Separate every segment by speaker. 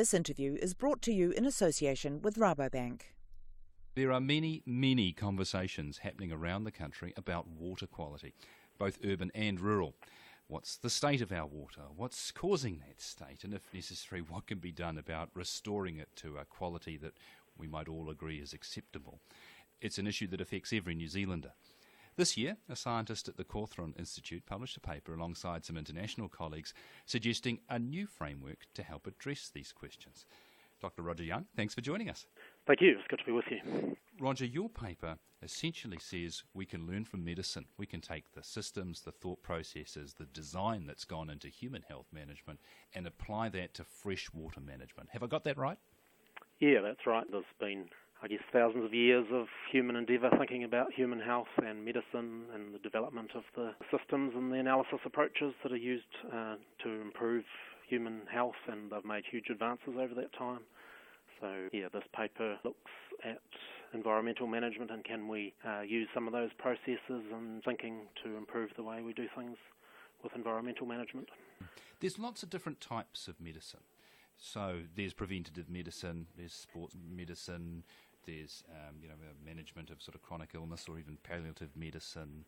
Speaker 1: This interview is brought to you in association with Rabobank.
Speaker 2: There are many conversations happening around the country about water quality, both urban and rural. What's the state of our water? What's causing that state? And if necessary, what can be done about restoring it to a quality that we might all agree is acceptable? It's an issue that affects every New Zealander. This year, a scientist at the Cawthron Institute published a paper alongside some international colleagues suggesting a new framework to help address these questions. Dr. Roger Young, thanks for joining us.
Speaker 3: Thank you. It's good to be with you.
Speaker 2: Roger, your paper essentially says we can learn from medicine. We can take the systems, the thought processes, the design that's gone into human health management and apply that to fresh water management. Have I got that right?
Speaker 3: Yeah, that's right. There's been, thousands of years of human endeavour thinking about human health and medicine and the development of the systems and the analysis approaches that are used to improve human health, and they've made huge advances over that time. So, this paper looks at environmental management and can we use some of those processes and thinking to improve the way we do things with environmental management.
Speaker 2: There's lots of different types of medicine. So there's preventative medicine, there's sports medicine, there's management of sort of chronic illness or even palliative medicine.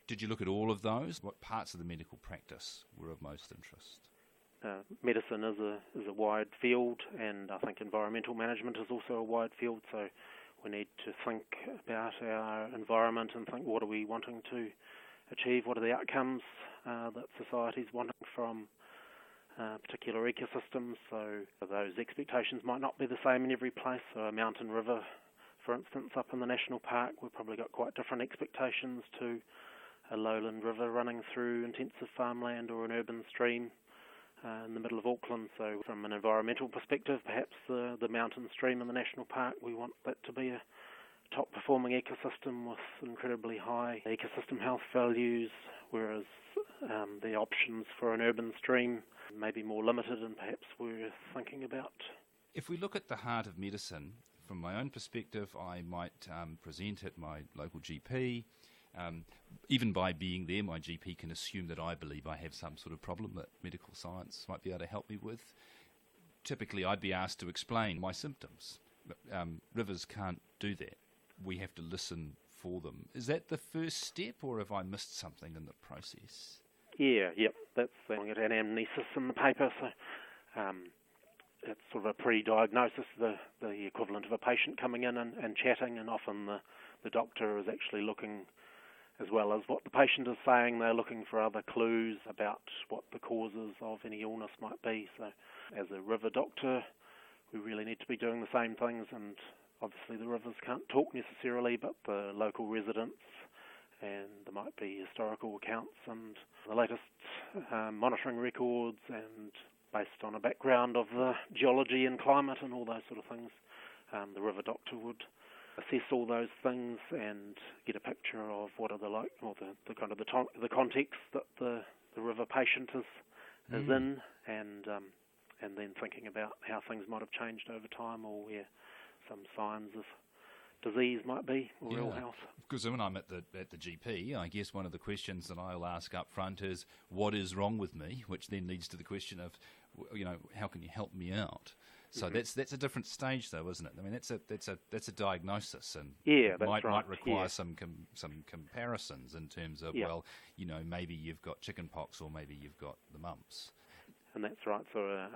Speaker 2: Did you look at all of those? What parts of the medical practice were of most interest?
Speaker 3: Medicine is a wide field, and I think environmental management is also a wide field, so we need to think about our environment and think, what are we wanting to achieve, what are the outcomes that society's wanting from particular ecosystems. So those expectations might not be the same in every place. So a mountain river, for instance, up in the national park, we've probably got quite different expectations to a lowland river running through intensive farmland or an urban stream in the middle of Auckland. So from an environmental perspective, perhaps the mountain stream in the national park, we want that to be a top-performing ecosystem with incredibly high ecosystem health values, whereas the options for an urban stream may be more limited and perhaps we're thinking about.
Speaker 2: If we look at the heart of medicine, from my own perspective, I might present at my local GP. Even by being there, my GP can assume that I believe I have some sort of problem that medical science might be able to help me with. Typically, I'd be asked to explain my symptoms. Rivers can't do that. We have to listen for them. Is that the first step, or have I missed something in the process? That's an anamnesis in the paper. So it's sort of a pre-diagnosis, the equivalent of a patient coming in and chatting, and often the doctor is actually looking, as well as what the patient is saying, they're looking for other clues about what the causes of any illness might be. So as a river doctor, we really need to be doing the same things, and obviously the rivers can't talk necessarily, but the local residents, and there might be historical accounts and the latest monitoring records, and based on a background of the geology and climate and all those sort of things, the river doctor would assess all those things and get a picture of what are the context that the river patient is in, and then thinking about how things might have changed over time, or where some signs of disease might be, or ill health. Because when I'm at the GP, I guess one of the questions that I'll ask up front is, what is wrong with me? Which then leads to the question of, how can you help me out? So that's a different stage, though, isn't it? I mean, that's a diagnosis, and might require some comparisons in terms of maybe you've got chickenpox or maybe you've got the mumps.
Speaker 3: And that's right. So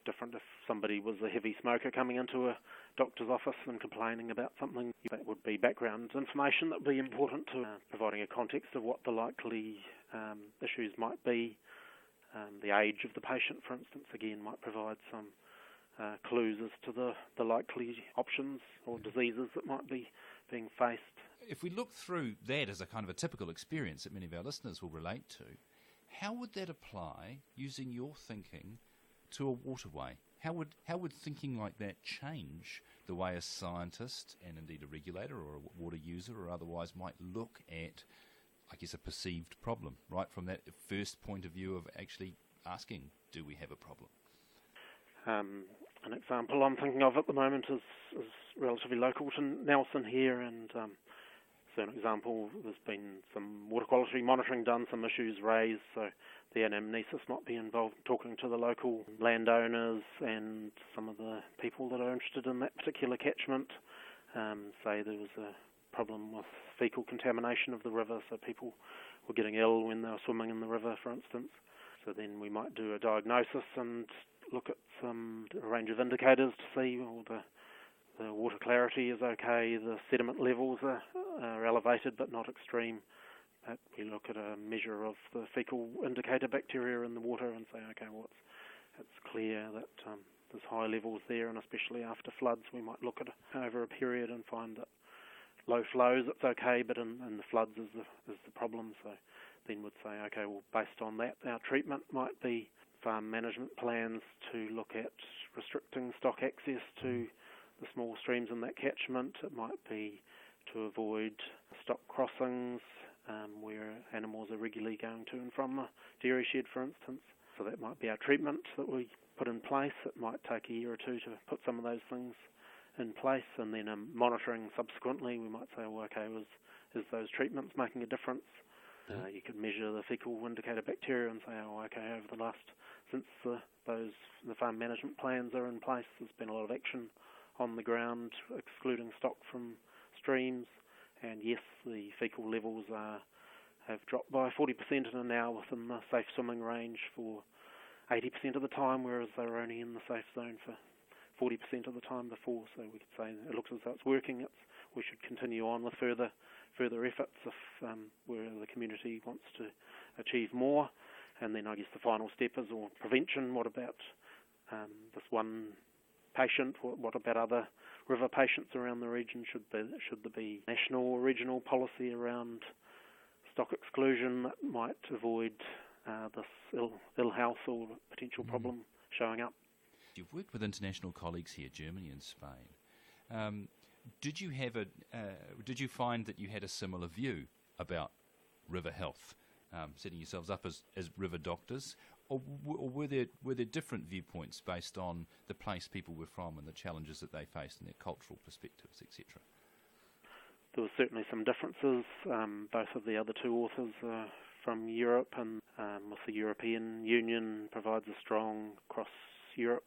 Speaker 3: different if somebody was a heavy smoker coming into a doctor's office and complaining about something. That would be background information that would be important to providing a context of what the likely issues might be. The age of the patient, for instance, again, might provide some clues as to the likely options or diseases that might be being faced.
Speaker 2: If we look through that as a kind of a typical experience that many of our listeners will relate to, how would that apply, using your thinking, to a waterway? How would thinking like that change the way a scientist, and indeed a regulator or a water user or otherwise, might look at, I guess, a perceived problem, right from that first point of view of actually asking, do we have a problem?
Speaker 3: An example I'm thinking of at the moment is relatively local to Nelson here, and so an example, there's been some water quality monitoring done, some issues raised, so the anamnesis might be involved in talking to the local landowners and some of the people that are interested in that particular catchment. Say there was a problem with fecal contamination of the river, so people were getting ill when they were swimming in the river, for instance. So then we might do a diagnosis and look at a range of indicators to see the water clarity is okay, the sediment levels are elevated but not extreme. We look at a measure of the fecal indicator bacteria in the water and say, okay, well, it's clear that there's high levels there, and especially after floods, we might look at it over a period and find that low flows it's okay, but in the floods is the problem. So then we'd say, okay, well, based on that, our treatment might be farm management plans to look at restricting stock access to the small streams in that catchment. It might be to avoid stock crossings where animals are regularly going to and from the dairy shed, for instance. So that might be our treatment that we put in place. It might take a year or two to put some of those things in place, and then monitoring subsequently. We might say, well, okay, is those treatments making a difference? You could measure the fecal indicator bacteria and say, oh, okay, over the last, since the farm management plans are in place, there's been a lot of action on the ground excluding stock from streams, and yes, the fecal levels have dropped by 40% and are now within the safe swimming range for 80% of the time, whereas they were only in the safe zone for 40% of the time before. So we could say it looks as though it's working. We should continue on with further efforts if where the community wants to achieve more. And then I guess the final step is prevention. What about this one patient? What about other river patients around the region? Should there be national or regional policy around stock exclusion that might avoid this ill health or potential problem showing up?
Speaker 2: You've worked with international colleagues here, Germany and Spain. Did you find that you had a similar view about river health, setting yourselves up as river doctors, or were there different viewpoints based on the place people were from and the challenges that they faced and their cultural perspectives, etc.?
Speaker 3: There were certainly some differences. Both of the other two authors are from Europe, and with the European Union provides a strong cross-Europe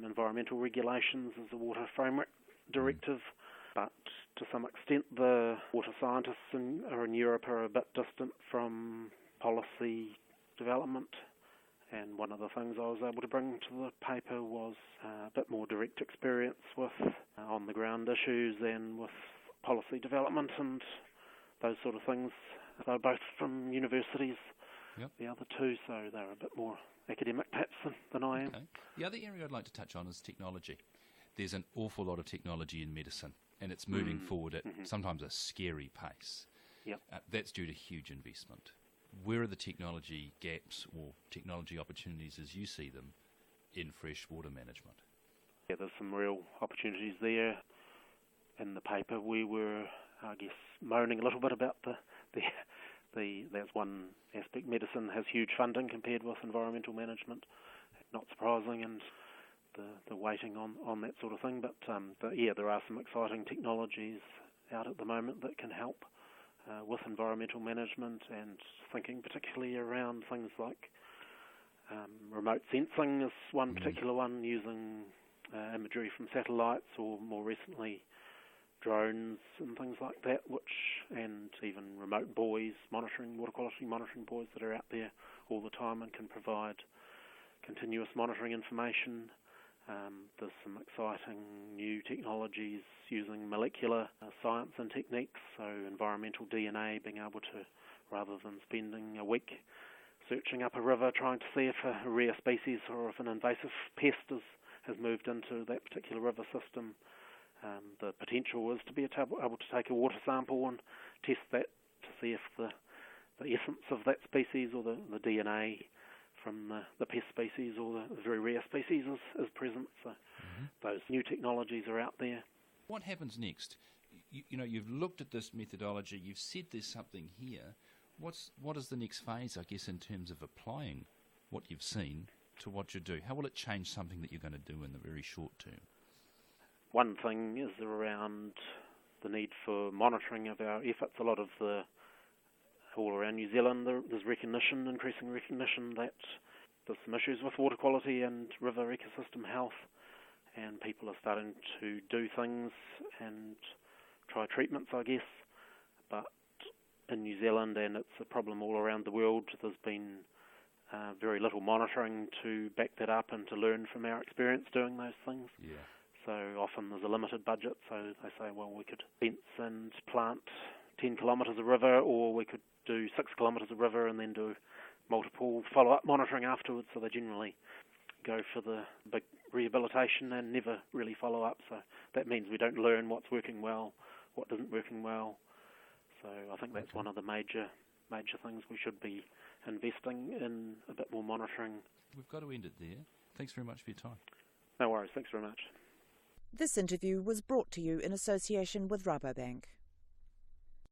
Speaker 3: environmental regulations as a water framework directive, but to some extent the water scientists in Europe are a bit distant from policy development. And one of the things I was able to bring to the paper was a bit more direct experience with on-the-ground issues and with policy development and those sort of things. They're both from universities, the other two, so they're a bit more academic perhaps than I am.
Speaker 2: Okay. The other area I'd like to touch on is technology. There's an awful lot of technology in medicine, and it's moving forward at sometimes a scary pace.
Speaker 3: Yep.
Speaker 2: That's due to huge investment. Where are the technology gaps or technology opportunities as you see them in freshwater management?
Speaker 3: Yeah, there's some real opportunities there. In the paper we were, I guess, moaning a little bit about that's one aspect. Medicine has huge funding compared with environmental management. Not surprising, and the waiting on that sort of thing. But yeah, there are some exciting technologies out at the moment that can help with environmental management, and thinking particularly around things like remote sensing is one particular one, using imagery from satellites, or more recently drones and things like that, and even remote buoys, water quality monitoring buoys that are out there all the time and can provide continuous monitoring information. There's some exciting new technologies using molecular science and techniques, so environmental DNA, being able to, rather than spending a week searching up a river trying to see if a rare species or if an invasive pest has moved into that particular river system, the potential is to be able to take a water sample and test that to see if the essence of that species or the DNA from the pest species or the very rare species is present. So those new technologies are out there.
Speaker 2: What happens next? You've looked at this methodology, you've said there's something here. What is the next phase, I guess, in terms of applying what you've seen to what you do? How will it change something that you're going to do in the very short term?
Speaker 3: One thing is around the need for monitoring of our efforts. A lot of the all around New Zealand there's increasing recognition that there's some issues with water quality and river ecosystem health, and people are starting to do things and try treatments, I guess. But in New Zealand, and it's a problem all around the world, there's been very little monitoring to back that up and to learn from our experience doing those things.
Speaker 2: Yeah.
Speaker 3: So often there's a limited budget, so they say, well, we could fence and plant 10 kilometres of river, or we could do 6 kilometres of river and then do multiple follow-up monitoring afterwards. So they generally go for the big rehabilitation and never really follow up. So that means we don't learn what's working well, what isn't working well. So I think that's one of the major things we should be investing in, a bit more monitoring.
Speaker 2: We've got to end it there. Thanks very much for your time.
Speaker 3: No worries. Thanks very much.
Speaker 1: This interview was brought to you in association with Rabobank.